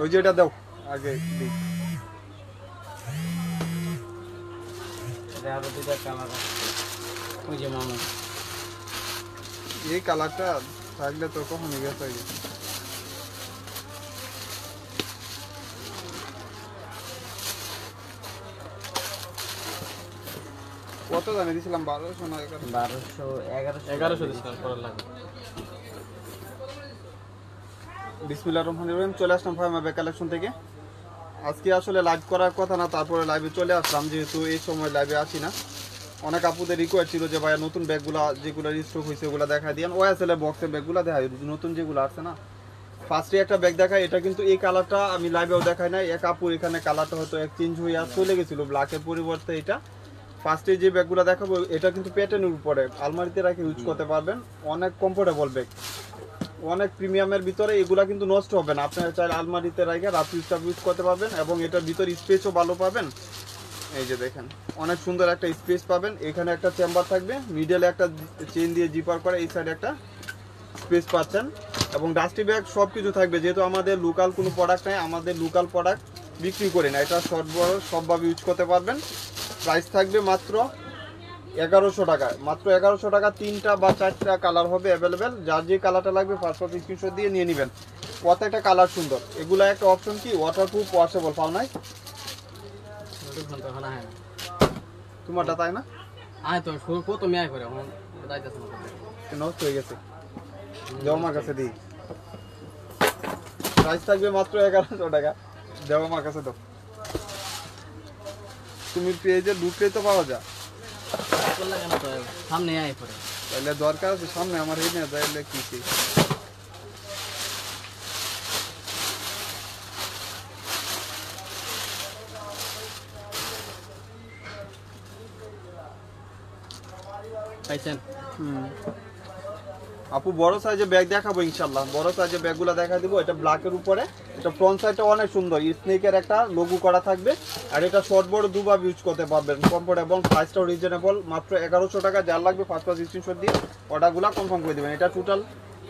ওই যে এটা দাও আগে দিই। আরো দুটা কালার আছে ওই যে মামা এই কালারটা থাকলে তো কখনই গেছে হয়ে গেছে। কত দামে দিয়েছিলাম? 1200 না 1200 1100 ডিসকাউন্ট করা লাগবে। বিসমিল্লাহির রহমানির রহিম। চলে আসলাম ফার্মা ব্যাগ কালেকশন থেকে। আজকে আসলে লাইভ করার কথা না, তারপরে লাইভে চলে আসলাম, যেহেতু এই সময় লাইভে আসি না। অনেক আপুদের রিকোয়েস্ট ছিল যে ভাইয়া নতুন ব্যাগগুলো যেগুলো স্টক হয়েছে ওগুলো দেখা দিন। ওয়াইএসএল এর বক্সের ব্যাগগুলো দেখা নতুন যেগুলো আসছে না। ফার্স্টে একটা ব্যাগ দেখায়, এটা কিন্তু এই কালারটা আমি লাইভেও দেখাই নাই। এক আপুর এখানে কালারটা হয়তো এক চেঞ্জ হয়ে চলে গেছিলো, ব্ল্যাকের পরিবর্তে এটা। ফার্স্টে যে ব্যাগগুলো দেখাবো এটা কিন্তু প্যাটার্নের উপরে আলমারিতে রেখে ইউজ করতে পারবেন। অনেক কমফোর্টেবল ব্যাগ, অনেক প্রিমিয়ামের ভিতরে। এগুলা কিন্তু নষ্ট হবে না, আপনারা চাইলে আলমারিতে রেখে রাত ইউজ করতে পারবেন। এবং এটার ভিতরে স্পেসও ভালো পাবেন। এই যে দেখেন অনেক সুন্দর একটা স্পেস পাবেন। এখানে একটা চেম্বার থাকবে, মিডলে একটা চেইন দিয়ে জিপার করে, এই সাইডে একটা স্পেস পাচ্ছেন। এবং ডাস্টি ব্যাগ সব কিছু থাকবে, যেহেতু আমাদের লোকাল কোনো প্রোডাক্ট নেই, আমাদের লোকাল প্রোডাক্ট বিক্রি করি না। এটা শর্ট বড় সবভাবে ইউজ করতে পারবেন। প্রাইস থাকবে মাত্র 1100 টাকা। মাত্র 1100 টাকা। 3টা বা 4টা কালার হবে অ্যাভেলেবেল। যার যে কালারটা লাগবে ফার্স্ট স্ক্রিনশট দিয়ে নিয়ে নেবেন। প্রত্যেকটা কালার সুন্দর। এগুলো একটা অপশন কি ওয়াটারপ্রুফ ওয়াশেবল পাও নাই তোমারটা, তাই না? আয় তো প্রথমে আয় করে এখন যাইতেছ না, নষ্ট হয়ে গেছে। যাও আমার কাছে দিই। প্রাইস থাকবে মাত্র 1100 টাকা। যাও আমার কাছে দাও। তুমি পেজে ঢুকলেই তো পাওয়া যায়। সামনে আয় পরে তাহলে দরকার আছে সামনে আমার এই নিয়ে যাইলে কি কি পাইছেন। আপু বড় সাইজের ব্যাগ দেখাবো ইনশাল্লাহ। বড় সাইজের ব্যাগগুলো দেখা দিব। এটা ব্ল্যাকের উপরে, এটা ফ্রন্ট সাইডটা অনেক সুন্দর, স্নেকের একটা লোগো করা থাকবে। আর এটা শর্ট বড় দুভাবে ইউজ করতে পারবেন, কমফোর্টেবল। প্রাইসটাও রিজনেবল, মাত্র 1100 টাকা। যার লাগবে ফার্স্ট স্ক্রিনশট দিয়ে অর্ডারগুলো কনফার্ম করে দেবেন। এটা টোটাল,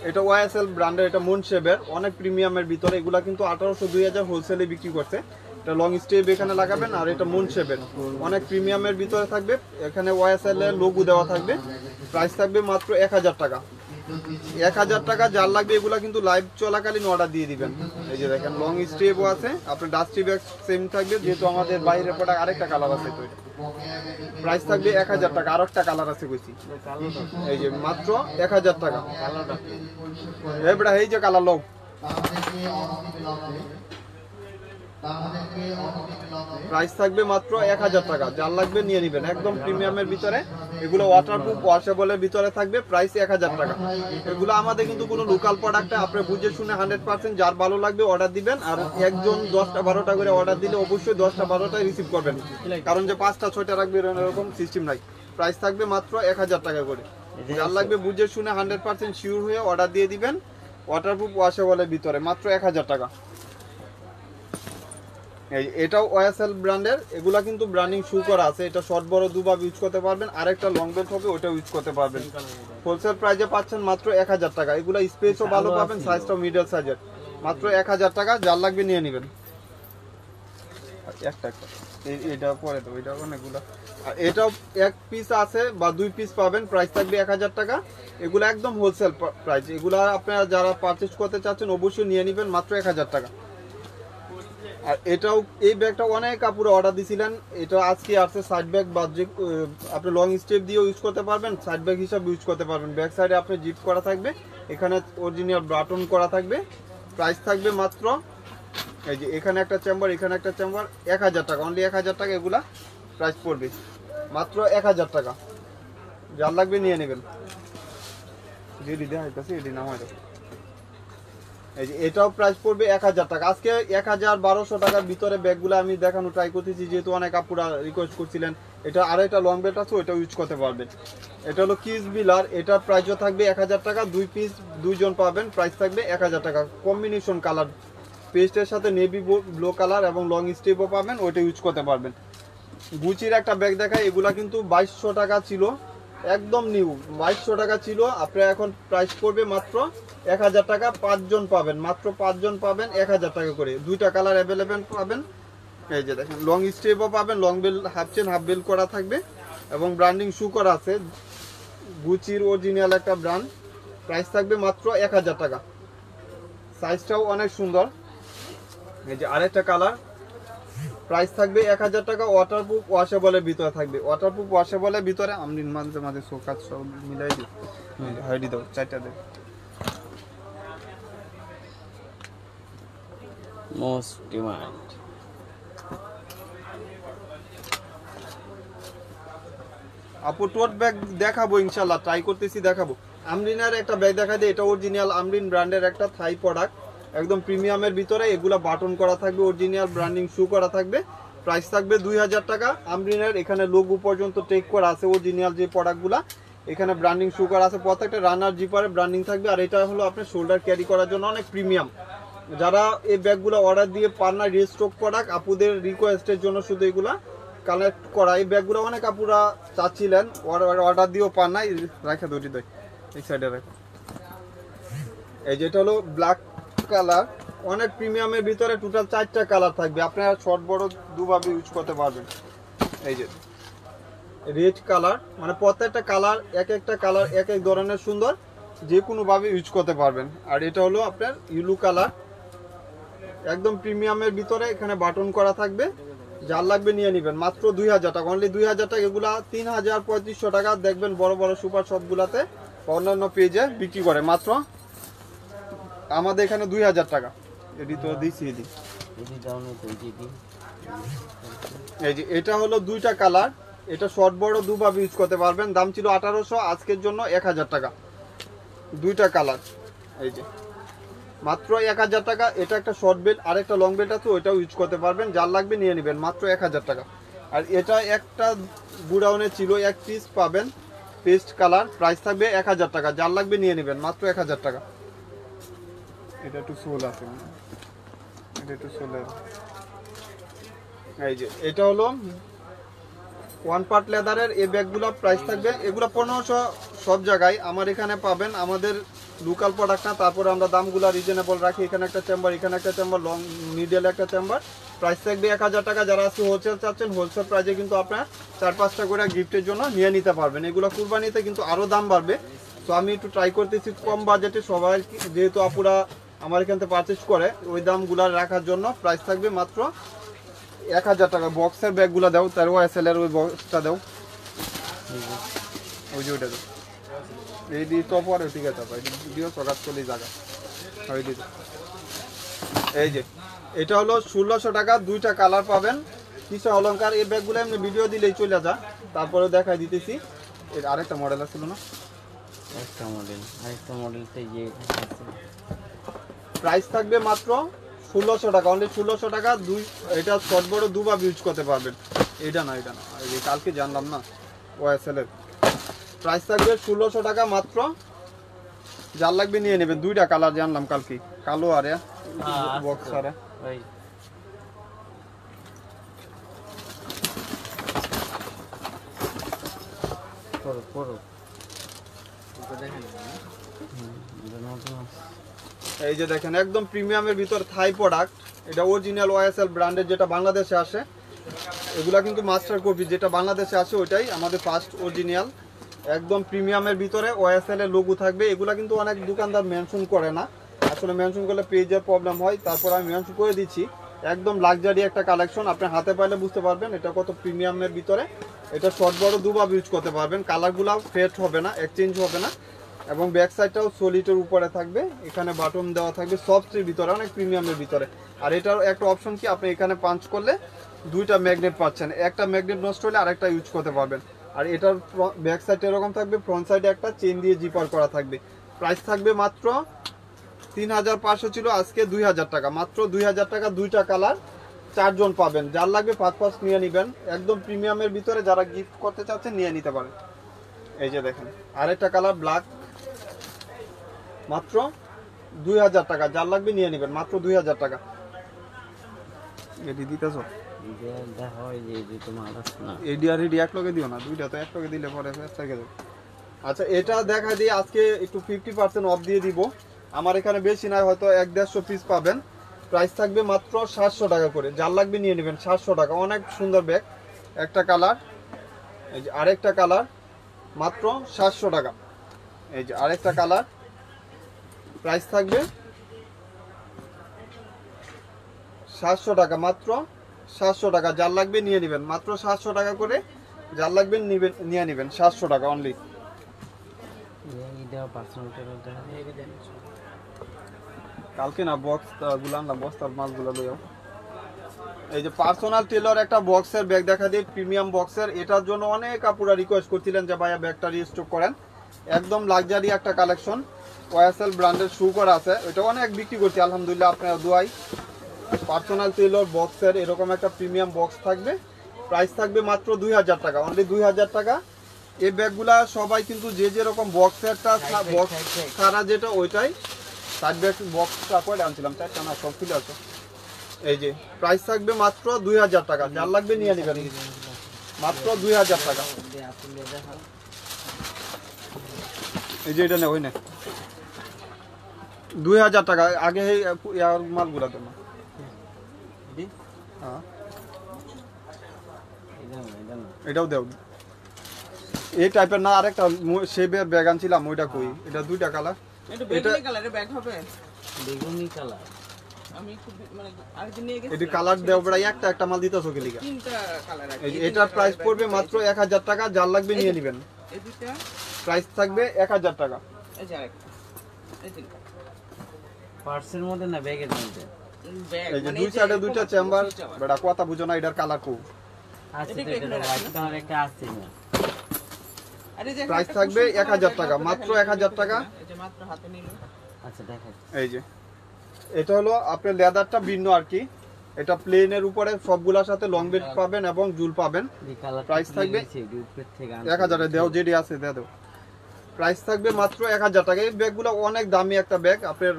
এটা ওয়াইএসএল ব্র্যান্ডের, এটা মুনশেবের, অনেক প্রিমিয়ামের ভিতরে। এগুলা কিন্তু 1800 2000 হোলসেলে বিক্রি করছে। এটা লং স্টেপ এখানে লাগাবেন। আর এটা মুনশেবের অনেক প্রিমিয়ামের ভিতরে থাকবে। এখানে ওয়াইএসএল এর লোগো দেওয়া থাকবে। প্রাইস থাকবে মাত্র 1000 টাকা। 1000 টাকা। যার লাগবে এগুলা কিন্তু লাইভ চলাকালীন অর্ডার দিয়ে দিবেন। এই যে দেখেন লং স্ট্রিপও আছে, আপনার ডাস্টি ব্যাগ সেম থাকবে, যেহেতু আমাদের বাইরের প্রোডাক্ট আরেকটা কালার আছে। তো প্রাইস থাকবে 1000 টাকা। আর একটা কালার আছে কইছি, এই যে মাত্র 1000 টাকা। এবারে এই যে কালার লও, প্রাইস থাকবে মাত্র 1000 টাকা। যার লাগবে নিয়ে নেবেন, একদম প্রিমিয়ামের ভিতরে। এগুলো ওয়াটারপ্রুফ ওয়াশেবলের ভিতরে থাকবে। প্রাইস 1000 টাকা। এগুলো আমাদের কিন্তু কোনো লোকাল প্রোডাক্ট, আপনি বুঝে শুনে 100% যার ভালো লাগবে অর্ডার দিবেন। আর একজন 10টা 12টা করে অর্ডার দিলে অবশ্যই 10টা 12টাই রিসিভ করবেন, কারণ যে 5টা 6টা রাখবে এরকম সিস্টেম নাই। প্রাইস থাকবে মাত্র 1000 টাকা করে। যার লাগবে বুঝে শুনে 100% শিওর হয়ে অর্ডার দিয়ে দিবেন। ওয়াটারপ্রুফ ওয়াশেবলের ভিতরে মাত্র 1000 টাকা। এটাও ওয়াইএসএল ব্র্যান্ডের। এগুলা কিন্তু ব্র্যান্ডিং শু করা আছে। এটা শর্ট বড় দুভাবে ইউজ করতে পারবেন। আরেকটা লং বেল্ট হবে, ওটাও ইউজ করতে পারবেন। হোলসেল প্রাইসে পাচ্ছেন মাত্র 1000 টাকা। এগুলা স্পেসও ভালো পাবেন, সাইজটাও মিডল সাইজের। মাত্র 1000 টাকা। যার লাগবে নিয়ে নেবেন। একটা এটা পরে তো এটা অনেকগুলো। আর এটাও এক পিস আছে বা 2 পিস পাবেন। প্রাইস থাকবে 1000 টাকা। এগুলো একদম হোলসেল প্রাইস। এগুলা আপনারা যারা পারচেজ করতে চাচ্ছেন অবশ্যই নিয়ে নেবেন, মাত্র 1000 টাকা। আর এটাও, এই ব্যাগটা অনেক কাপড়ে অর্ডার দিয়েছিলেন। এটা আজকে আসছে সাইড ব্যাগ, বা যে আপনি লং স্টেপ দিয়েও ইউজ করতে পারবেন, সাইড ব্যাগ হিসাবে ইউজ করতে পারবেন। ব্যাক সাইডে আপনি জিপ করা থাকবে, এখানে অরিজিনাল বাটন করা থাকবে। প্রাইস থাকবে মাত্র, এই যে এখানে একটা চেম্বার, এখানে একটা চেম্বার, 1000 টাকা। অনলি 1000 টাকা এগুলা প্রাইস পড়বে, মাত্র 1000 টাকা। যার লাগবে নিয়ে নেবেন। যেটি দেখাইতেছে এটি নাম হয়। এই যে এটাও প্রাইস পড়বে 1000 টাকা। আজকে 1200 টাকার ভিতরে ব্যাগগুলো আমি দেখানো ট্রাই করতেছি, যেহেতু অনেক আপুরা রিকোয়েস্ট করছিলেন। এটা আর একটা লং বেল্ট আছে, ওইটাও ইউজ করতে পারবেন। এটা হলো কিস বিলার। এটার প্রাইসও থাকবে 1000 টাকা। 2 পিস 2 জন পাবেন। প্রাইস থাকবে 1000 টাকা। কম্বিনেশন কালার, পেস্টের সাথে নেভি ব্লু কালার এবং লং স্টেপও পাবেন, ওইটা ইউজ করতে পারবেন। গুচির একটা ব্যাগ দেখায়। এগুলা কিন্তু 2200 টাকা ছিল, একদম নিউ 2200 টাকা ছিল, আপনার এখন প্রাইস পড়বে মাত্র 1000 টাকা। 5 জন পাবেন, মাত্র 5 জন পাবেন 1000 টাকা করে। দুইটা কালার অ্যাভেলেবেল পাবেন। এই যে দেখেন লং স্টেপও পাবেন, long bell half chain half bell করা থাকবে এবং ব্র্যান্ডিং শু করা আছে, গুচির অরিজিনাল একটা ব্র্যান্ড। প্রাইস থাকবে মাত্র 1000 টাকা। সাইজটাও অনেক সুন্দর। এই যে আরেকটা কালার, প্রাইস থাকবে 1000 টাকা। ওয়াটারপ্রুফ ওয়াশেবলের ভিতরে থাকবে, ওয়াটারপ্রুফ ওয়াশেবলের ভিতরে। আমি মাঝে মাঝে শোকাত সব মিলাই দিই, হাইডি দাও চারটা দেব। Most demand. আপু টোট ব্যাগ দেখাবো ইনশাল্লাহ, ট্রাই করতেছি, দেখাবো। আমরিনের একটা ব্যাগ দেখা দিই, এটা অরিজিনাল আমরিন ব্র্যান্ডের একটা থাই প্রোডাক্ট, একদম প্রিমিয়ামের ভিতরে। এগুলা বাটন করা থাকবে, অরিজিনাল ব্র্যান্ডিং শু করা থাকবে। প্রাইস থাকবে 2000 টাকা। আমরিনের এখানে লোগো পর্যন্ত টেক করা আছে, অরিজিনাল যে প্রোডাক্টগুলা এখানে ব্র্যান্ডিং শু করা আছে। প্রত্যেকটা রানার জিপারে ব্র্যান্ডিং থাকবে। আর এটা হলো আপনার শোল্ডার ক্যারি করার জন্য অনেক প্রিমিয়াম। যারা এই ব্যাগগুলো অর্ডার দিয়ে পান না, রিস্টক প্রোডাক্ট, আপুদের রিকোয়েস্টের জন্য শুধু এগুলা কালেক্ট করা। এই ব্যাগগুলো অনেক আপুরা চাচ্ছিলেন, অর্ডার দিয়েও পান না। রাখা দুটি দেয় এই সাইডে রাখা। এই যেটা হলো ব্ল্যাক কালার, অনেক প্রিমিয়ামের ভিতরে। টোটাল 4টা কালার থাকবে, আপনারা শর্ট বড় দুভাবে ইউজ করতে পারবেন। এই যে রেড কালার, মানে প্রত্যেকটা কালার এক একটা কালার এক এক ধরনের সুন্দর, যে কোনো ভাবে ইউজ করতে পারবেন। আর এটা হলো আপনার ইউলু কালার, একদম প্রিমিয়ামের ভিতরে। এখানে বাটন করা থাকবে, যার লাগবে নিয়ে নেবেন মাত্র 2000 টাকা, অনলি 2000 টাকা। এগুলা 3500 টাকা দেখবেন বড় বড় সুপার শপগুলাতে, অন্যান্য পেজে বিক্রি করে। মাত্র আমাদের এখানে 2000 টাকা। এটি তো দিছি এটি। এই যে এটা হলো দুইটা কালার, এটা শর্ট বড় দুভাবে ইউজ করতে পারবেন। দাম ছিল 1800, আজকের জন্য 1000 টাকা। দুইটা কালার, এই যে মাত্র 1000 টাকা। এটা একটা শর্ট বেল্ট, আর একটা লং বেল্ট আছে, ওইটাও ইউজ করতে পারবেন। যার লাগবে নিয়ে নেবেন মাত্র 1000 টাকা। আর এটা একটা গুডাউনে ছিল, এক পিস পাবেন পেস্ট কালার, প্রাইস থাকবে 1000 টাকা। যার লাগবে নিয়ে নেবেন মাত্র 1000 টাকা। এটা একটু সোল আছে, এটা একটু সোলের। এই যে এটা হলো ওয়ান পার্ট লেদারের এই ব্যাগগুলো, প্রাইস থাকবে এগুলো 1500 সব জায়গায়। আমার এখানে পাবেন আমাদের লোকাল প্রোডাক্ট না, তারপরে আমরা দামগুলো রিজনেবল রাখি। এখানে একটা চেম্বার, এখানে একটা চেম্বার, লং মিডল একটা চেম্বার। প্রাইস থাকবে 1000 টাকা। যারা আজকে হোলসেল চাচ্ছেন, হোলসেল প্রাইসে কিন্তু আপনার 4-5টা করে গিফটের জন্য নিয়ে নিতে পারবেন। এগুলো কুরবানিতে কিন্তু আরও দাম বাড়বে। তো আমি একটু ট্রাই করতেছি কম বাজেটে সবাই, যেহেতু আপুরা আমার এখান থেকে পারচেজ করে, ওই দামগুলো রাখার জন্য। প্রাইস থাকবে মাত্র 1000 টাকা। বক্সের ব্যাগগুলো দাও, তার ওয়াইসেল এর ওই বক্সটা দাও, ওই যে ওইটা দাও। এই দিয়ে তো পরে ঠিক আছে, দিও সকাল চলে জায়গা। ওই দিয়ে এই যে এটা হলো 1600 টাকা। দুইটা কালার পাবেন, কিছু অলংকার। এই ব্যাগগুলো এমনি ভিডিও দিলেই চলে যা, তারপরে দেখাই দিতেছি। এর আরেকটা মডেল আছিল না, আরেকটা মডেলতে যে প্রাইস থাকবে মাত্র 1600 টাকা, অনলি 1600 টাকা। এটা শর্ট বড় দুভাবে ইউজ করতে পারবেন। এটা না, এটা না, এই কালকে জানলাম না ওয়াইসেল এর। প্রাইস থাকবে 1600 টাকা মাত্র। যার লাগবে নিয়ে নেবেন। দুইটা কালার জানলাম কালকে, কালো আর বক্স আর ওই পড়ো পড়ো এই যে দেখেন একদম প্রিমিয়ামের ভিতর থাই প্রোডাক্ট। এটা অরিজিনাল ওয়াইএসএল ব্র্যান্ডের, যেটা বাংলাদেশে আসে। এগুলা কিন্তু মাস্টার কপি, যেটা বাংলাদেশে আসে ওইটাই আমাদের ফার্স্ট অরিজিনাল। একদম প্রিমিয়ামের ভিতরে ওয়াইএসএল এর লোগো থাকবে। এগুলা কিন্তু অনেক দোকানদার মেনশন করে না, আসলে মেনশন করলে পেজের প্রবলেম হয়, তারপর আমি মেনশন করে দিচ্ছি। একদম লাক্সারি একটা কালেকশন, আপনি হাতে পাইলে বুঝতে পারবেন এটা কত প্রিমিয়ামের ভিতরে। এটা শর্ট বড় দুভাবে ইউজ করতে পারবেন। কালারগুলো ফেড হবে না, এক্সচেঞ্জ হবে না। এবং ব্যাক সাইডটাও সলিডের উপরে থাকবে, এখানে বাটন দেওয়া থাকবে, সফটের ভিতরে, অনেক প্রিমিয়ামের ভিতরে। আর এটার একটা অপশন কি, আপনি এখানে পাঞ্চ করলে দুইটা ম্যাগনেট পাচ্ছেন, একটা ম্যাগনেট নষ্ট হলে আরেকটা ইউজ করতে পারবেন। আর এটার ব্যাক সাইডে এরকম থাকবে, ফ্রন্ট সাইডে একটা চেন দিয়ে জিপার করা থাকবে। প্রাইস থাকবে মাত্র 3500 ছিল, আজকে 2000 টাকা। মাত্র 2000 টাকা। দুইটা কালার, 4 জন পাবেন। যার লাগবে 5 নিয়ে নেবেন। একদম প্রিমিয়ামের ভিতরে, যারা গিফট করতে চাচ্ছেন নিয়ে নিতে পারেন। এই যে দেখেন আরেকটা কালার ব্ল্যাক, মাত্র 2000 টাকা। যার লাগবে নিয়ে নেবেন মাত্র 2000 টাকা। এডি দিতেছো, দেখা হয় যে তোমার না এডি আর এডি এক লগে দিও না, দুইটা তো এক লগে দিলে পরে ফেস থেকে যাবে। আচ্ছা এটা দেখা দিই আজকে একটু 50% অফ দিয়ে দিব। আমার এখানে বেশি নাই, হয়তো 1-150 পিস পাবেন। প্রাইস থাকবে মাত্র 700 টাকা করে, যার লাগবে নিয়ে নেবেন। 700 টাকা, অনেক সুন্দর ব্যাগ। একটা কালার, এই যে আরেকটা কালার, মাত্র 700 টাকা। এই যে আরেকটা কালার, প্রাইস থাকবে 700 টাকা, মাত্র 700 টাকা। যার লাগবে নিয়ে নেবেন, মাত্র 700 টাকা করে। যার লাগবে নিয়ে নেবেন, 700 টাকা অনলি। কালকে না বক্স গুলো আনলাম, বস্তার মাছগুলো লইও। এই যে পার্সোনাল টেলর একটা বক্সের ব্যাগ দেখা দিই, প্রিমিয়াম বক্সের। এটার জন্য অনেক আপুরা রিকোয়েস্ট করছিলেন যে ভাইয়া ব্যাগটা রিস্টক করেন। একদম লাক্সারি একটা কালেকশন, ওয়াইএসএল ব্র্যান্ডের শু করা আছে। এটা অনেক বিক্রি করছি আলহামদুলিল্লাহ, আপনারা দোয়াই। পার্সোনাল টেলর বক্সের এরকম একটা প্রিমিয়াম বক্স থাকবে। প্রাইস থাকবে মাত্র 2000 টাকা, অনলি 2000 টাকা। এই ব্যাগগুলা সবাই কিন্তু যে যেরকম বক্সেরটা বক্স সারা যেটা ওইটাই সাইড ব্যাগ বক্সটা করে আনছিলাম, চারটা না সব খুলে আছে। এই যে প্রাইস থাকবে মাত্র 2000 টাকা, যার লাগবে নিয়ে নেবেন, মাত্র 2000 টাকা। এই যে এটা নে, ওই নে 2000 টাকা। আগে এই মালগুলা তো না, হ্যাঁ এটাও দেও। এই টাইপের না, আরেকটা শেপের ব্যাগ আনছিলাম, ওইটা কই? এটা দুইটা কালার। এটা বেগুনি কালারের ব্যাগ হবে। বেগুনি কালার আমি একটু মানে আরেকদিন নিয়ে গেছি। এটা কালার দেও বড়, একটা মাল দিতেছো কি লিগা? তিনটা কালার আছে। এই যে এটার প্রাইস পড়বে মাত্র 1000 টাকা, যার লাগবে নিয়ে নেবেন। এই দুইটা প্রাইস থাকবে 1000 টাকা। এই যে আরেকটা, এই তিনটা পার্সের মধ্যে না ব্যাগের মধ্যে। ব্যাগ এই যে মানে দুই সাইডে দুইটা চেম্বার, বড় কথা বুঝো না, এটার কালার কো? আচ্ছা এটা হোয়াইট কালার একটা আছে না। আরে যে প্রাইস থাকবে 1000 টাকা, মাত্র 1000 টাকা। এই যে মাত্র হাতে নিল। আচ্ছা দেখাই এই যে এটা হলো আপনার লেদারটা ভিন্ন আর কি। এটা প্লেনের উপরে সবগুলোর সাথে লং বেল্ট পাবেন এবং জুল পাবেন। এই কালার প্রাইস থাকবে উপর থেকে 1000 এ দেও, যেটি আছে দিয়ে দাও। প্রাইস থাকবে মাত্র 1000 টাকা। এই ব্যাগগুলো অনেক দামি একটা ব্যাগ। আপনার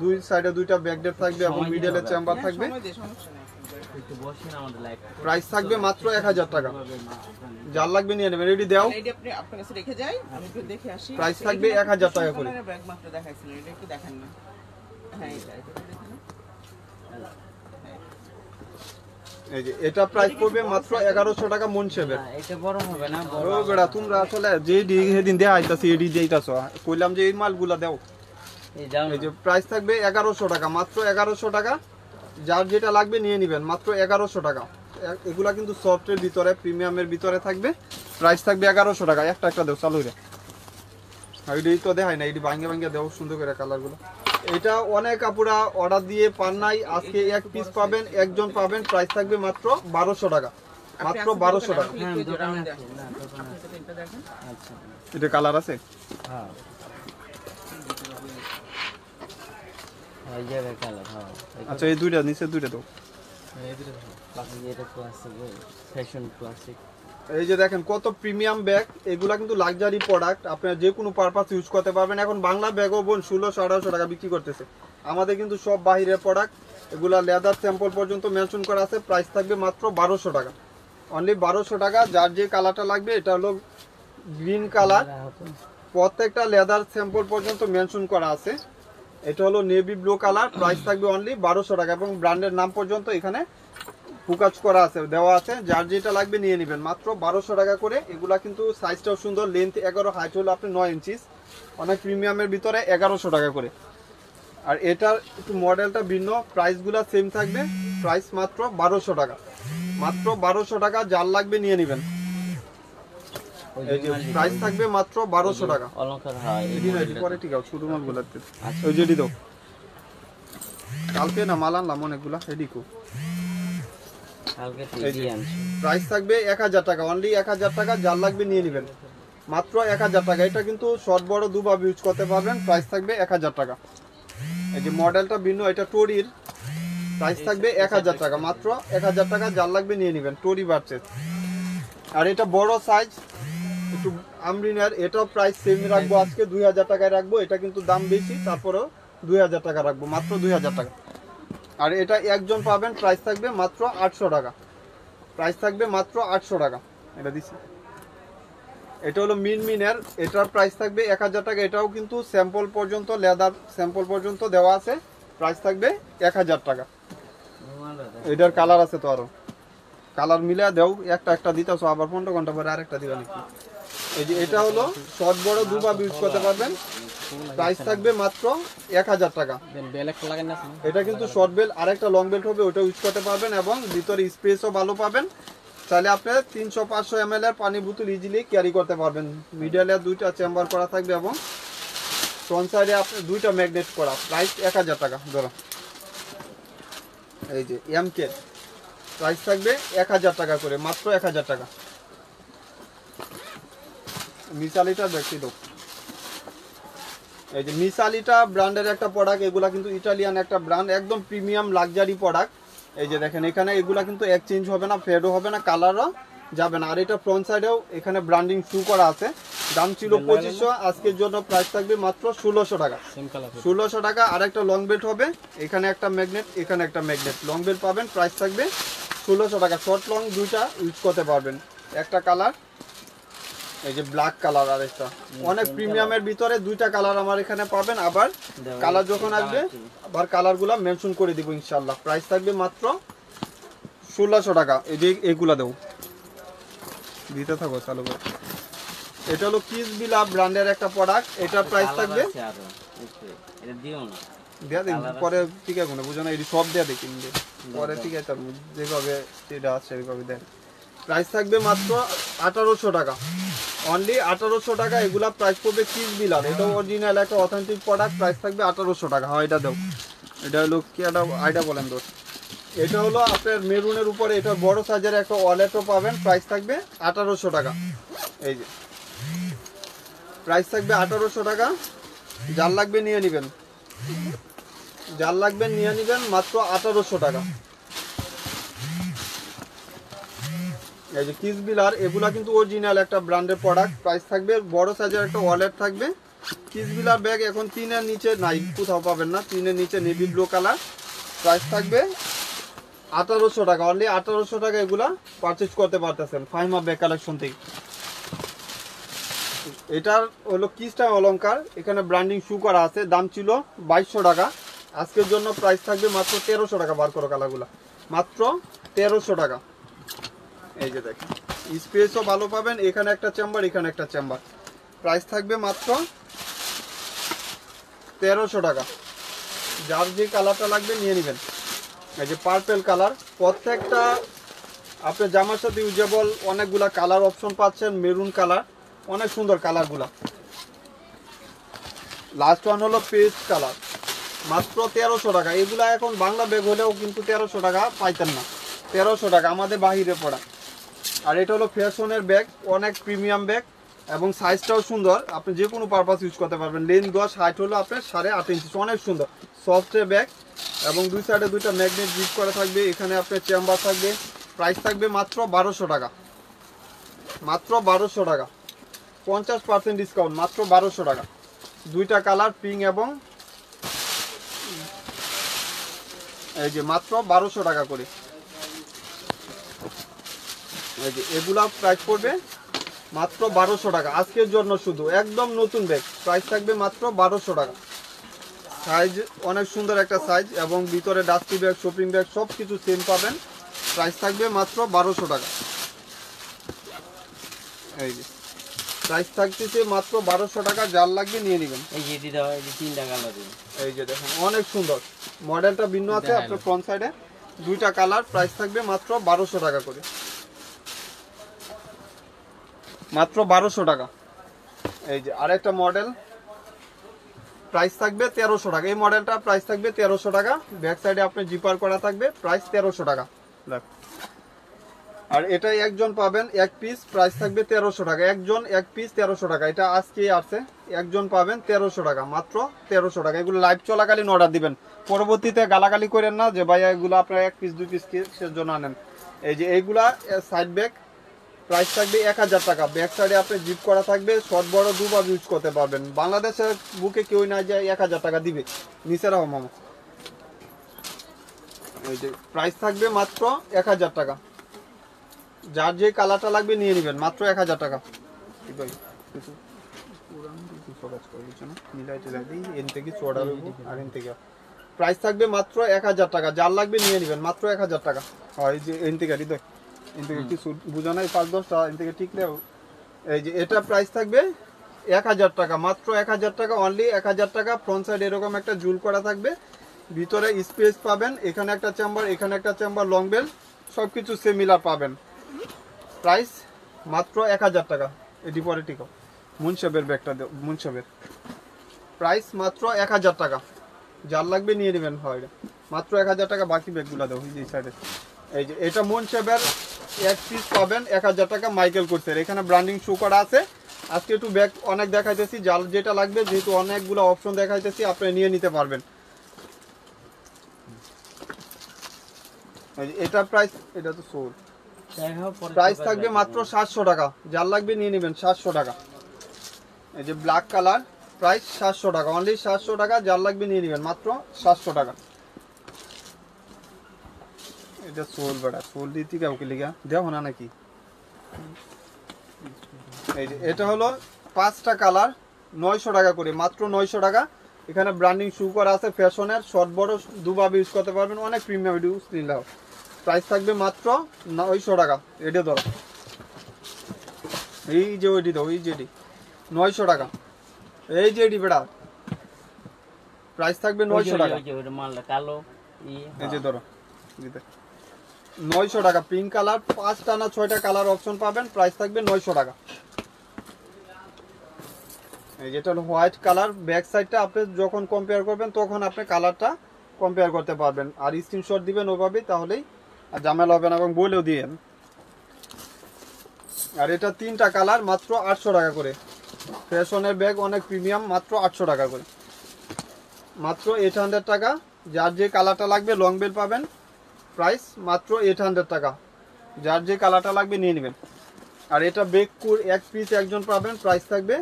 দুই সাইডে দুইটা ব্যাগডের থাকবে এবং মিডলে চেম্বার থাকবে। সময় দে, সমস্যা নাই। একটু বসেন আমাদের লাইভ। প্রাইস থাকবে মাত্র 1000 টাকা, যার লাগবে নিয়ে নেবেন। রেডি দাও। এইটা আপনি আপনার কাছে রেখে যাই, আমি একটু দেখে আসি। প্রাইস থাকবে 1000 টাকা করে। ব্যাগ মাত্র দেখাইছিলেন, এটা একটু দেখান না। হ্যাঁ এটা দেখেন। এই যে এটা প্রাইস পড়বে মাত্র 1100 টাকা মন শেপের। এটা বড় হবে না, বড় ও বেড়া, তোমরা আসলে যে সেদিন দেয়া আইতাছি এডি দেইতাছো, কইলাম যে এই মালগুলা দাও। এই যাও এই যে প্রাইস থাকবে 1100 টাকা, মাত্র 1100 টাকা। যার যেটা লাগবে নিয়ে নেবেন, মাত্র 1100 টাকা। এগুলা কিন্তু সফটের ভিতরে, প্রিমিয়ামের ভিতরে থাকবে। প্রাইস থাকবে 1100 টাকা। একটা দেও চালু রে। এইডি তো দেখাই না, এইডি ভাঙ্গে ভাঙ্গে দেও সুন্দর করে কালারগুলো। এটা অনেক কাপড়া অর্ডার দিয়ে পান নাই, আজকে এক পিস পাবেন, একজন পাবেন। প্রাইস থাকবে মাত্র 1200 টাকা, মাত্র 1200 টাকা। হ্যাঁ দোকানে আছে না দোকানে আপনি এটা তিনটা দেখেন। আচ্ছা এটা কালার আছে। হ্যাঁ এই জায়গায় কালার হ্যাঁ আচ্ছা এই দুইটা নিচে দুইটা দাও। এটা ক্লাসিক ফ্যাশন ক্লাসিক। এই যে দেখেন কত প্রিমিয়াম ব্যাগ। এগুলা কিন্তু লাক্সারি প্রোডাক্ট, আপনারা যে কোনো পারপাস ইউজ করতে পারবেন। এখন বাংলা ব্যাগও বোন 1600-1800 টাকা বিক্রি করতেছে। আমাদের কিন্তু সব বাহিরের প্রোডাক্ট। এগুলা লেদার স্যাম্পল পর্যন্ত মেনশন করা আছে। প্রাইস থাকবে মাত্র 1200 টাকা, অনলি 1200 টাকা। যার যে কালারটা লাগবে, এটা হলো গ্রিন কালার, প্রত্যেকটা লেদার স্যাম্পল পর্যন্ত মেনশন করা আছে। এটা হলো নেভি ব্লু কালার। প্রাইস থাকবে অনলি 1200 টাকা এবং ব্র্যান্ডের নাম পর্যন্ত এখানে ফুকাজ করা আছে, দেওয়া আছে। যার যেটা লাগবে নিয়ে নেবেন, মাত্র 1200 টাকা করে। এগুলা কিন্তু সাইজটাও সুন্দর, লেন্থ 11, হাইট হলো আপনি 9 ইঞ্চি, অনেক প্রিমিয়ামের ভিতরে 1100 টাকা করে। আর এটার একটু মডেলটা ভিন্ন, প্রাইসগুলো সেম থাকবে। প্রাইস মাত্র 1200 টাকা, মাত্র 1200 টাকা। যার লাগবে নিয়ে নেবেন। এই যে প্রাইস থাকবে মাত্র 1200 টাকা। অলংকার হয় এডি না, এডি পরে ঠিক আছে, ছোট মাল গুলাতে ওই যেডি দাও। কালকে না মাল আনলাম অনেকগুলা, এডি কো। কালকে এই যে টিভি আনছি প্রাইস থাকবে 1000 টাকা, অনলি 1000 টাকা। যার লাগবে নিয়ে নেবেন, মাত্র 1000 টাকা। এটা কিন্তু শর্ট বড় দুভাবে ইউজ করতে পারবেন। প্রাইস থাকবে 1000 টাকা। এই যে মডেলটা ভিন্ন, এটা টোরির। প্রাইস থাকবে 1000 টাকা, মাত্র 1000 টাকা। যার লাগবে নিয়ে নেবেন, টোরি বাড়ছে। আর এটা বড় সাইজ একটু আমরিনার, এটাও প্রাইস সেম রাখবো আজকে 2000 টাকায় রাখবো। এটা কিন্তু দাম বেশি, তারপরেও 2000 টাকা রাখবো, মাত্র 2000 টাকা। আর এটা একজন পাবেন। প্রাইস থাকবে মাত্র 800 টাকা, প্রাইস থাকবে মাত্র 800 টাকা। এটা দিচ্ছি এটা হলো মিনের, এটার প্রাইস থাকবে 1000 টাকা। এটাও কিন্তু স্যাম্পল পর্যন্ত, লেদার স্যাম্পল পর্যন্ত দেওয়া আছে, প্রাইস থাকবে 1000 টাকা। এটার কালার আছে তো আরো, কালার মিলে দেও, একটা একটা দিতেছো, আবার 15 ঘন্টা পরে আরেকটা দিবা নাকি। এই যে এটা হলো শর্ট বড় দুভাবে ইউজ করতে পারবেন, প্রাইস থাকবে মাত্র 1000 টাকা। বেল একটা লাগান না এটা কিন্তু শর্ট বেল্ট, আরেকটা লং বেল্ট হবে, ওটা ইউজ করতে পারবেন এবং ভিতরে স্পেসও ভালো পাবেন। চাইলে আপনি 300-500 ml এর পানি বোতল ইজিলি ক্যারি করতে পারবেন। মিডলে দুইটা চেম্বার করা থাকবে এবং ফ্রন্ট সাইডে আপনি দুইটা ম্যাগনেট করা, প্রাইস 1000 টাকা। ধরো এই যে এমকে, প্রাইস থাকবে 1000 টাকা করে, মাত্র 1000 টাকা। মিসালিটার ব্যক্তি লোক, এই যে মিসালিটা ব্র্যান্ডের একটা প্রোডাক্ট, এগুলা কিন্তু ইটালিয়ান একটা ব্র্যান্ড, একদম প্রিমিয়াম লাক্সারি প্রোডাক্ট। এই যে দেখেন এখানে এগুলা কিন্তু এক্সচেঞ্জ হবে না, ফেডও হবে না, কালারও যাবে না। আর এটা ফ্রন্ট সাইডেও এখানে ব্র্যান্ডিং শু করা আছে। দাম ছিল 2500, আজকের জন্য প্রাইস থাকবে মাত্র 1600 টাকা। 1600 টাকা। আর একটা লং বেল্ট হবে, এখানে একটা ম্যাগনেট, এখানে একটা ম্যাগনেট, লং বেল্ট পাবেন, প্রাইস থাকবে 1600 টাকা। শর্ট লং দুইটা ইউজ করতে পারবেন। একটা কালার এই যে ব্ল্যাক কালার, আর একটা অনেক প্রিমিয়ামের ভিতরে দুইটা কালার আমার এখানে পাবেন। আবার কালার যখন আসবে আবার কালারগুলো মেনশন করে দিব ইনশাআল্লাহ। প্রাইস থাকবে মাত্র 1600 টাকা। এই যে এগুলা দেও, দিতে থাকো চালু করে। এটা হলো কিস বিলা ব্র্যান্ডের একটা প্রোডাক্ট, এটার প্রাইস থাকবে, এটা দিও না দেয়া দিন পরে, ঠিক আছে না বুঝো না, এই সব দেয়া দেখি পরে, ঠিক আছে যেভাবে এটা আছে সেভাবে দেন। প্রাইস থাকবে মাত্র 1800 টাকা, অনলি 1800 টাকা। এগুলা প্রাইস পড়বে কিস বিলার, এটা অরিজিনাল একটা অথেন্টিক প্রোডাক্ট, প্রাইস থাকবে 1800 টাকা। হয় এটা দাও, এটা হলো কি একটা আইডিয়া বলেন তো। এটা হলো আপনার মেরুনের উপরে, এটা বড় সাইজের একটা ওয়ালেটও পাবেন, প্রাইস থাকবে 1800 টাকা। এই যে প্রাইস থাকবে 1800 টাকা। যার লাগবে নিয়ে নেবেন, যার লাগবে নিয়ে নেবেন, মাত্র 1800 টাকা। এই যে কিস বিলার, এগুলা কিন্তু অরিজিনাল একটা ব্র্যান্ডের প্রোডাক্ট, প্রাইস থাকবে, বড় সাইজের একটা ওয়ালেট থাকবে। কিস বিলার ব্যাগ এখন 3 নিচে নাই, কোথাও পাবেন না। 3 নিচে নেভি ব্লু কালার, প্রাইস থাকবে 1800 টাকা, অনলি 1800 টাকা। এগুলা পারচেজ করতে পারতেছেন ফাইমা ব্যাগ কালেকশন থেকে। এটার হলো কিসটা অলংকার, এখানে ব্র্যান্ডিং শু করা আছে, দাম ছিল 2200 টাকা। আজকের জন্য প্রাইস থাকবে মাত্র 1300 টাকা। বার করো কালারগুলা, মাত্র 1300 টাকা। এই যে দেখেন স্পেসও ভালো পাবেন, এখানে একটা চেম্বার, এখানে একটা চেম্বার, প্রাইস থাকবে মাত্র 1300 টাকা। যার যে কালারটা লাগবে নিয়ে নেবেন। এই যে পার্পেল কালার, প্রত্যেকটা আপনার জামার সাথে ইউজেবল, অনেকগুলা কালার অপশন পাচ্ছেন। মেরুন কালার, অনেক সুন্দর কালারগুলা। লাস্ট ওয়ান হলো পেস্ট কালার, মাত্র 1300 টাকা। এগুলা এখন বাংলা ব্যাগ হলেও কিন্তু 1300 টাকা পাইতেন না, 1300 টাকা আমাদের বাহিরে পড়া। আর এটা হলো ফ্যাশনের ব্যাগ, অনেক প্রিমিয়াম ব্যাগ এবং সাইজটাও সুন্দর, আপনি যে কোনো পারপাস ইউজ করতে পারবেন। লেন্থ 10, হাইট হলো আপনার 8.5 ইঞ্চি, অনেক সুন্দর সফটের ব্যাগ এবং দুই সাইডে দুইটা ম্যাগনেট ইউজ করা থাকবে। এখানে আপনার চেম্বার থাকবে, প্রাইস থাকবে মাত্র 1200 টাকা, মাত্র 1200 টাকা, 50% ডিসকাউন্ট, মাত্র 1200 টাকা। দুইটা কালার, পিঙ্ক এবং এই যে মাত্র 1200 টাকা করে। এই যে এগুলা প্রাইস পড়বে মাত্র 1200 টাকা আজকের জন্য, শুধু একদম নতুন ব্যাগ, প্রাইস থাকবে মাত্র 1200 টাকা। সাইজ অনেক সুন্দর একটা সাইজ এবং ভিতরে ডাস্টি ব্যাগ, শপিং ব্যাগ সব কিছু সেম পাবেন, প্রাইস থাকবে মাত্র 1200 টাকা। এই যে প্রাইস থাকতেছে মাত্র 1200 টাকা, যার লাগবে নিয়ে নেবেন। এই যে এটি দাও, এই যে 3টা কালার দিন। এই যে দেখেন অনেক সুন্দর, মডেলটা ভিন্ন আছে আপনার ফ্রন্ট সাইডে, দুইটা কালার, প্রাইস থাকবে মাত্র 1200 টাকা করে, মাত্র 1200 টাকা। এই যে আরেকটা মডেল, প্রাইস থাকবে 1300 টাকা। এই মডেলটা প্রাইস থাকবে 1300 টাকা, ব্যাক সাইডে আপনি জিপার করা থাকবে, প্রাইস 1300 টাকা। আর এটা একজন পাবেন এক পিস, প্রাইস থাকবে 1300 টাকা। একজন এক পিস 1300 টাকা, এটা আজকে আসছে, একজন পাবেন 1300 টাকা, মাত্র 1300 টাকা। এগুলো লাইভ চলাকালীন অর্ডার দিবেন, পরবর্তীতে গালাগালি করেন না যে ভাইয়া এগুলো আপনারা এক পিস 2 পিস সেজন্য আনেন। এই যে এইগুলা সাইড ব্যাগ, প্রাইস থাকবে 1000 টাকা। ব্যাক সাইডে আপনি জিপ করা থাকবে, শর্ট বড় দুভাবে ইউজ করতে পারবেন। বাংলাদেশের বুকে কেউ না যায় 1000 টাকা দিবে, নিচেরা মামা। এই যে প্রাইস থাকবে মাত্র 1000 টাকা, যার যে কালারটা লাগবে নিয়ে নেবেন, মাত্র 1000 টাকা। ভাই কিছু পুরান কিছু কাজ করে দিচ্ছ না মিলাই টিলাই দিই এন থেকে চড়া দেবো আর এন থেকে প্রাইস থাকবে মাত্র 1000 টাকা যার লাগবে নিয়ে নেবেন মাত্র 1000 টাকা হয় এই যে এন থেকে হৃদয় এন থেকে কিছু বুঝো নাই 5-10টা এন থেকে ঠিক নেও এই যে এটা প্রাইস থাকবে 1000 টাকা মাত্র 1000 টাকা অনলি 1000 টাকা ফ্রন্ট সাইড এরকম একটা জুল করা থাকবে ভিতরে স্পেস পাবেন এখানে একটা চেম্বার এখানে একটা চেম্বার লং বেল সবকিছু সিমিলার পাবেন প্রাইস মাত্র 1000 টাকা এটি পরে ঠিক মুনশেবের ব্যাগটা দাও মুনশেবের প্রাইস মাত্র 1000 টাকা যার লাগবে নিয়ে নেবেন হয় মাত্র 1000 টাকা বাকি ব্যাগগুলো দাও এই যে সাইডে এই যে এটা মুনশেবের এক পিস পাবেন 1000 টাকা মাইকেল কোর্সের এখানে ব্র্যান্ডিং শো করা আছে আজকে একটু ব্যাগ অনেক দেখাইতেছি যার যেটা লাগবে যেহেতু অনেকগুলো অপশন দেখাইতেছি আপনি নিয়ে নিতে পারবেন এটা প্রাইস এটা তো সোল প্রাইস থাকবে মাত্র 700 টাকা যার লাগবে নিয়ে নেবেন 700 টাকা এই যে ব্ল্যাক কালার প্রাইস 700 টাকা অনলি 700 টাকা যার লাগবে নিয়ে নেবেন মাত্র 700 টাকা এটা সোল বড়া সোল দিতে কাউকে লিগা দেখো না নাকি এই যে এটা হলো 5টা কালার 900 টাকা করে মাত্র 900 টাকা এখানে ব্র্যান্ডিং শু করা আছে ফ্যাশনের শর্ট বড় দুভাবে ইউজ করতে পারবেন অনেক প্রিমিয়াম ইউজ নিলাও প্রাইস থাকবে মাত্র 900 টাকা এটা ধরো এই যে ওইটি দাও এই যে 900 টাকা এই যে এটি বেড়া প্রাইস থাকবে 900 টাকা কালো এই যে ধরো 900 টাকা পিঙ্ক কালার 5টা না 6টা কালার অপশন পাবেন প্রাইস থাকবে 900 টাকা এই যেটা হলো হোয়াইট কালার ব্যাক সাইডটা আপনি যখন কম্পেয়ার করবেন তখন আপনি কালারটা কম্পেয়ার করতে পারবেন আর স্ক্রিনশট দিবেন ওইভাবেই তাহলেই আর ঝামেলা হবে না এবং বলেও দিয়েন আর এটা 3টা কালার মাত্র 800 টাকা করে ফ্যাশনের ব্যাগ অনেক প্রিমিয়াম মাত্র 800 টাকা করে মাত্র 800 টাকা যার যে কালারটা লাগবে লং বেল পাবেন প্রাইস মাত্র 800 টাকা যার যে কালারটা লাগবে নিয়ে নেবেন আর এটা বেককুর এক পিস একজন পাবেন প্রাইস থাকবে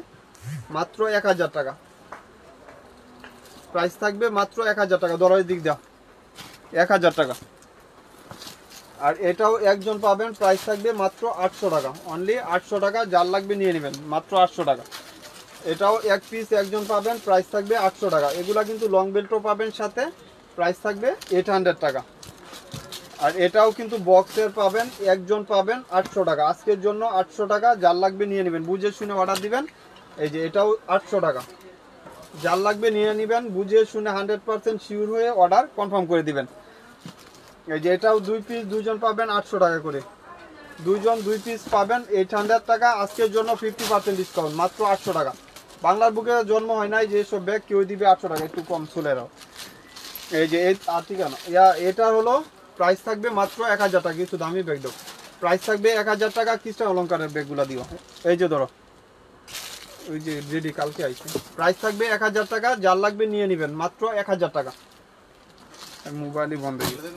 মাত্র 1000 টাকা প্রাইস থাকবে মাত্র 1000 টাকা দরের দিক দাও 1000 টাকা আর এটাও একজন পাবেন প্রাইস থাকবে মাত্র 800 টাকা অনলি 800 টাকা যার লাগবে নিয়ে নেবেন মাত্র 800 টাকা এটাও এক পিস একজন পাবেন প্রাইস থাকবে 800 টাকা এগুলা কিন্তু লং বেল্টও পাবেন সাথে প্রাইস থাকবে 800 টাকা আর এটাও কিন্তু বক্সের পাবেন একজন পাবেন 800 টাকা আজকের জন্য 800 টাকা যার লাগবে নিয়ে নেবেন বুঝে শুনে অর্ডার দিবেন এই যে এটাও 800 টাকা যার লাগবে নিয়ে নেবেন বুঝে শুনে 100% শিওর হয়ে অর্ডার কনফার্ম করে দিবেন এই যে এটাও 2 পিস দুইজন পাবেন 800 টাকা করে দুইজন 2 পিস পাবেন 800 টাকা আজকের জন্য 50% ডিসকাউন্ট মাত্র 800 টাকা বাংলার বুকে জন্ম হয় নাই যে সব ব্যাগ কেউ দিবে 800 টাকা একটু কম চলে রাও এই যে এই আর্টিকেল এটা হলো প্রাইস থাকবে মাত্র 1000 টাকা কিছু দামি ব্যাগ দাও প্রাইস থাকবে 1000 টাকা কিস্টা অলংকারের ব্যাগগুলো দিও এই যে ধরো ওই যে রেডি কালকে আইছে প্রাইস থাকবে 1000 টাকা যার লাগবে নিয়ে নেবেন মাত্র 1000 টাকা মোবাইলই বন্ধ হয়ে গেছে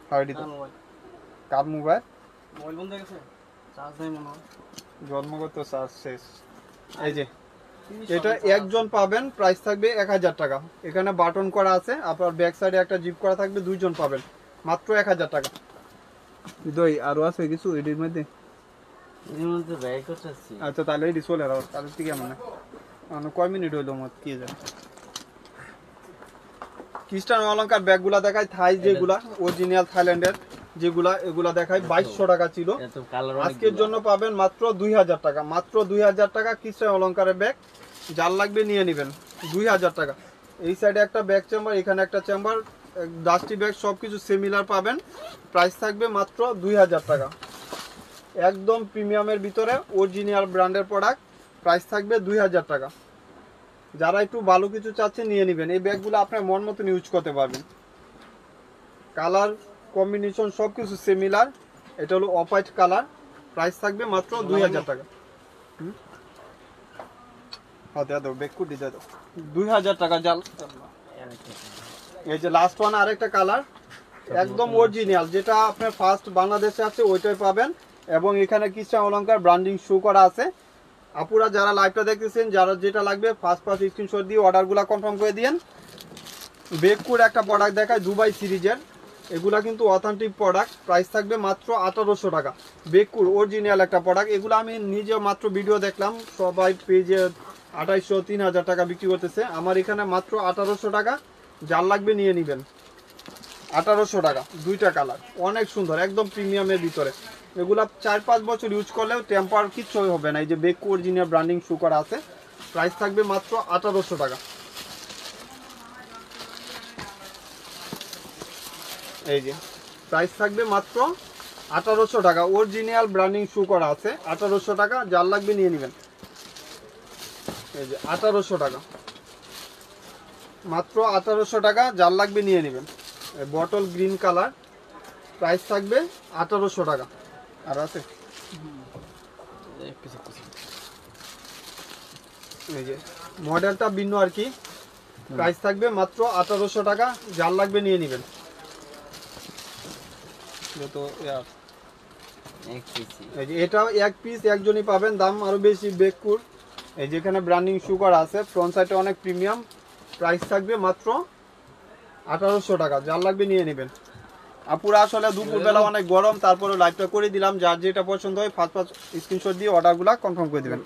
হাইডি তো কার মোবাইল মোবাইল বন্ধ হয়ে গেছে চার্জ নাই মনে হয় জন্মগত চার্জ শেষ এই যে এটা একজন পাবেন প্রাইস থাকবে 1000 টাকা এখানে বাটন করা আছে আপনার ব্যাক সাইডে একটা জিপ করা থাকবে দুইজন পাবেন মাত্র 1000 টাকা দই আরো আছে কিছু এটির মধ্যে এর মধ্যে ব্যাগ করতেছি আচ্ছা তাহলে এটি চলে রাও তাহলে ঠিক আছে মানে কয় মিনিট হইলো মত কি জানি খ্রিস্টান অলংকার ব্যাগগুলা দেখায় থাই যেগুলা অরিজিনাল থাইল্যান্ডের যেগুলা এগুলা দেখায় 2200 টাকা ছিল আজকের জন্য পাবেন মাত্র 2000 টাকা মাত্র 2000 টাকা খ্রিস্টান অলংকারের ব্যাগ যার লাগবে নিয়ে নেবেন 2000 টাকা এই সাইডে একটা ব্যাগ চেম্বার এখানে একটা চেম্বার ডাস্টি ব্যাগ সবকিছু সিমিলার পাবেন প্রাইস থাকবে মাত্র 2000 টাকা একদম প্রিমিয়ামের ভিতরে অরিজিনাল ব্র্যান্ডের প্রোডাক্ট প্রাইস থাকবে 2000 টাকা যারা একটু ভালো কিছু চাচ্ছে নিয়ে নেবেন এই ব্যাগগুলো আপনার মন মতন ইউজ করতে পারবেন কালার কম্বিনেশন সবকিছু সিমিলার এটা হলো অফ হোয়াইট কালার প্রাইস থাকবে মাত্র 2000 টাকা হ্যাঁ দাও ব্যাগকু দিয়ে দাও 2000 টাকা জাল এই যে লাস্ট ওয়ান আরেকটা কালার একদম অরিজিনাল যেটা আপনার ফার্স্ট বাংলাদেশে আছে ওইটাই পাবেন এবং এখানে খ্রিস্টান অলংকার ব্র্যান্ডিং শো করা আছে আপুরা যারা লাইভটা দেখতেছেন যারা যেটা লাগবে ফার্স্ট স্ক্রিনশট দিয়ে অর্ডারগুলো কনফার্ম করে দিয়েন বেককুর একটা প্রোডাক্ট দেখায় দুবাই সিরিজের এগুলা কিন্তু অথেন্টিক প্রোডাক্ট, প্রাইস থাকবে মাত্র 1800 টাকা। বেকুর অরিজিনাল একটা প্রোডাক্ট, এগুলো আমি নিজে মাত্র ভিডিও দেখলাম, সবাই পেজে 2800 3000 টাকা বিক্রি করতেছে, আমার এখানে মাত্র 1800 টাকা। যার লাগবে নিয়ে নেবেন। 1800 টাকা, দুইটা কালার, অনেক সুন্দর, একদম প্রিমিয়ামের ভিতরে। এগুলা 4-5 বছর ইউজ করলেও টেম্পার কিচ্ছু হবে না। এই যে বেকু অরিজিনাল ব্র্যান্ডিং শু করা আছে, প্রাইস থাকবে মাত্র 1800 টাকা। এই যে প্রাইস থাকবে মাত্র 1800 টাকা, অরিজিনাল ব্র্যান্ডিং শু করা আছে, 1800 টাকা। যার লাগবে নিয়ে নেবেন। এই যে 1800 টাকা, মাত্র 1800 টাকা, যার লাগবে নিয়ে নেবেন। বটল গ্রিন কালার, প্রাইস থাকবে 1800 টাকা। আর আছে এক পিস এক পিস। এই যে মডেলটা ভিন্ন আর কি, প্রাইস থাকবে মাত্র 1800 টাকা। যার লাগবে নিয়ে নেবেন। যত এক পিস এই যে এটাও এক পিস একজনই পাবেন, দাম আরো বেশি। বেকুর এই যেখানে ব্র্যান্ডিং শু করা আছে, ফ্রন্ট সাইডে অনেক প্রিমিয়াম, প্রাইস থাকবে মাত্র 1800 টাকা। যার লাগবে নিয়ে নেবেন। আপুরা আসলে দুপুরবেলা অনেক গরম, তারপরে লাইভটা করে দিলাম, যার যেটা পছন্দ হয় ফার্স্ট স্ক্রিনশট দিয়ে অর্ডারগুলো কনফার্ম করে দিবেন।